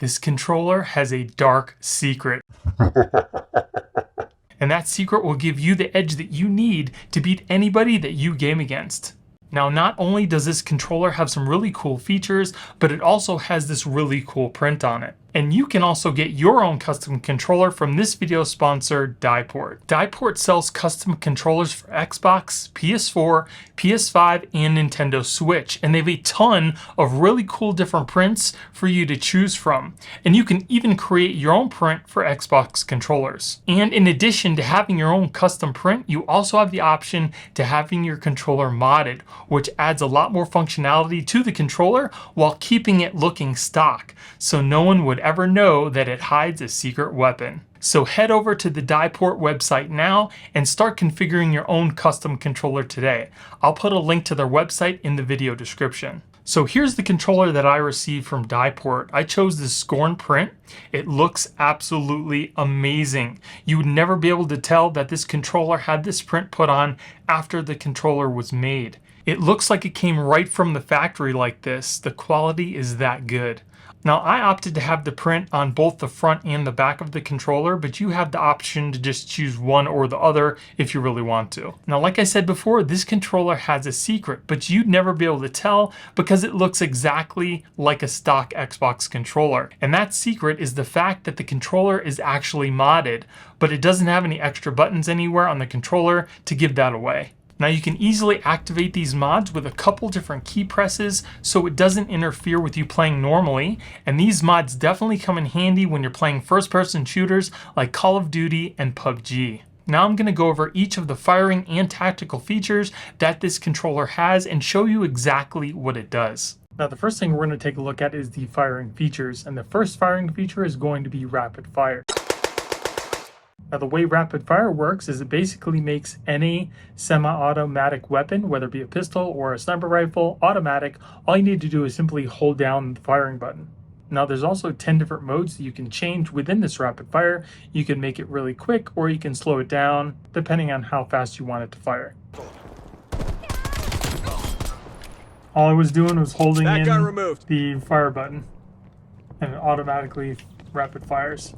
this controller has a dark secret. And that secret will give you the edge that you need to beat anybody that you game against. Now, not only does this controller have some really cool features, but it also has this really cool print on it. And you can also get your own custom controller from this video sponsor, Dyeport. Dyeport sells custom controllers for Xbox, PS4, PS5, and Nintendo Switch. And they have a ton of really cool different prints for you to choose from. And you can even create your own print for Xbox controllers. And in addition to having your own custom print, you also have the option to having your controller modded, which adds a lot more functionality to the controller while keeping it looking stock, so no one would ever know that it hides a secret weapon. So head over to the Dyeport website now and start configuring your own custom controller today. I'll put a link to their website in the video description. So here's the controller that I received from Dyeport. I chose the Scorn print. It looks absolutely amazing. You would never be able to tell that this controller had this print put on after the controller was made. It looks like it came right from the factory like this. The quality is that good. Now, I opted to have the print on both the front and the back of the controller, but you have the option to just choose one or the other if you really want to. Now, like I said before, this controller has a secret, but you'd never be able to tell because it looks exactly like a stock Xbox controller. And that secret is the fact that the controller is actually modded, but it doesn't have any extra buttons anywhere on the controller to give that away. Now you can easily activate these mods with a couple different key presses so it doesn't interfere with you playing normally, and these mods definitely come in handy when you're playing first-person shooters like Call of Duty and PUBG. Now I'm going to go over each of the firing and tactical features that this controller has and show you exactly what it does. Now the first thing we're going to take a look at is the firing features, and the first firing feature is going to be rapid fire. Now the way rapid fire works is it basically makes any semi-automatic weapon, whether it be a pistol or a sniper rifle, automatic. All you need to do is simply hold down the firing button. Now there's also 10 different modes that you can change within this rapid fire. You can make it really quick or you can slow it down depending on how fast you want it to fire. All I was doing was holding in the fire button and it automatically rapid fires.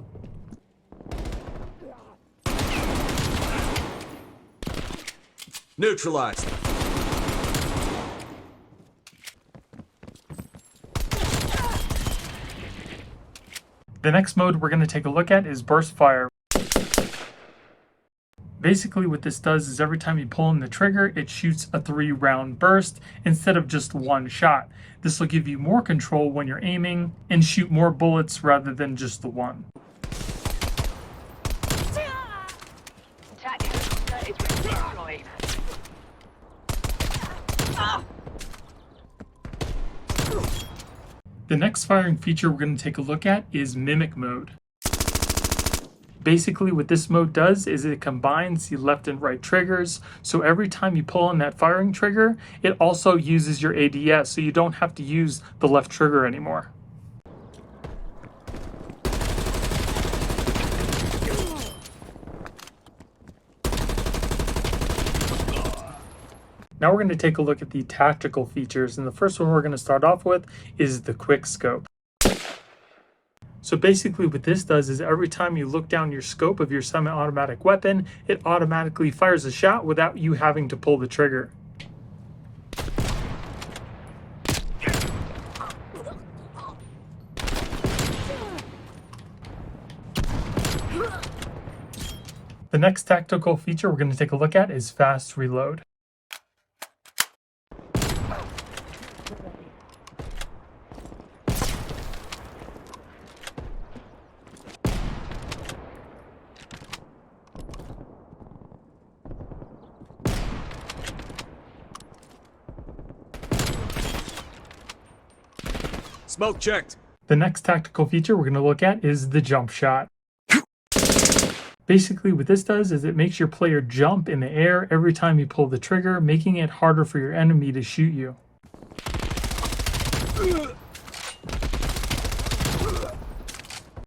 Neutralized. The next mode we're going to take a look at is burst fire. Basically what this does is every time you pull in the trigger, it shoots a 3-round burst instead of just one shot. This will give you more control when you're aiming and shoot more bullets rather than just the one. The next firing feature we're going to take a look at is Mimic Mode. Basically what this mode does is it combines the left and right triggers, so every time you pull on that firing trigger, it also uses your ADS, so you don't have to use the left trigger anymore. Now we're going to take a look at the tactical features, and the first one we're going to start off with is the quick scope. So basically what this does is every time you look down your scope of your semi-automatic weapon, it automatically fires a shot without you having to pull the trigger. The next tactical feature we're going to take a look at is fast reload. Smoke checked. The next tactical feature we're going to look at is the jump shot. Basically what this does is it makes your player jump in the air every time you pull the trigger, making it harder for your enemy to shoot you.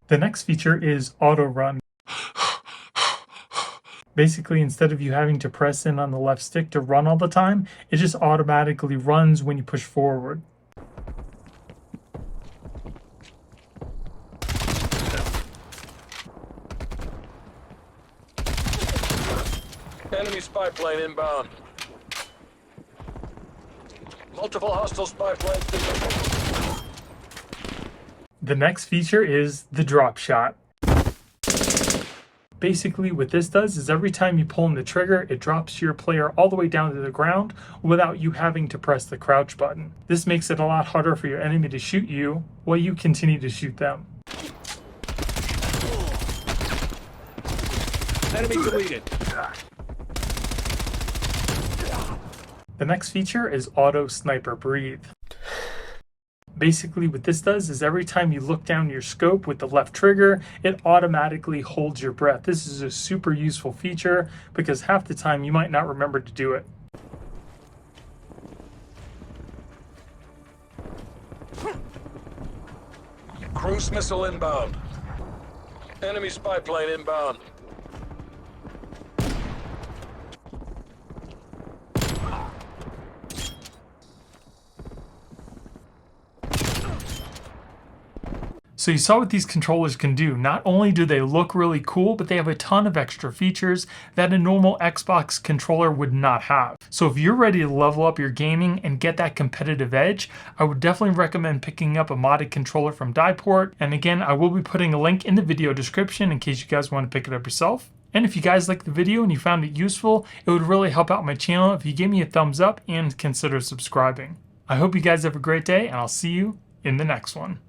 The next feature is auto run. Basically, instead of you having to press in on the left stick to run all the time, it just automatically runs when you push forward. Enemy spy plane inbound. Multiple hostile spy planes visible. The next feature is the drop shot. Basically what this does is every time you pull in the trigger, it drops your player all the way down to the ground without you having to press the crouch button. This makes it a lot harder for your enemy to shoot you while you continue to shoot them. Enemy deleted. The next feature is Auto Sniper Breathe. Basically what this does is every time you look down your scope with the left trigger, it automatically holds your breath. This is a super useful feature because half the time you might not remember to do it. Cruise missile inbound. Enemy spy plane inbound. So you saw what these controllers can do. Not only do they look really cool, but they have a ton of extra features that a normal Xbox controller would not have. So if you're ready to level up your gaming and get that competitive edge, I would definitely recommend picking up a modded controller from Dyeport. And again, I will be putting a link in the video description in case you guys want to pick it up yourself. And if you guys liked the video and you found it useful, it would really help out my channel if you gave me a thumbs up and consider subscribing. I hope you guys have a great day, and I'll see you in the next one.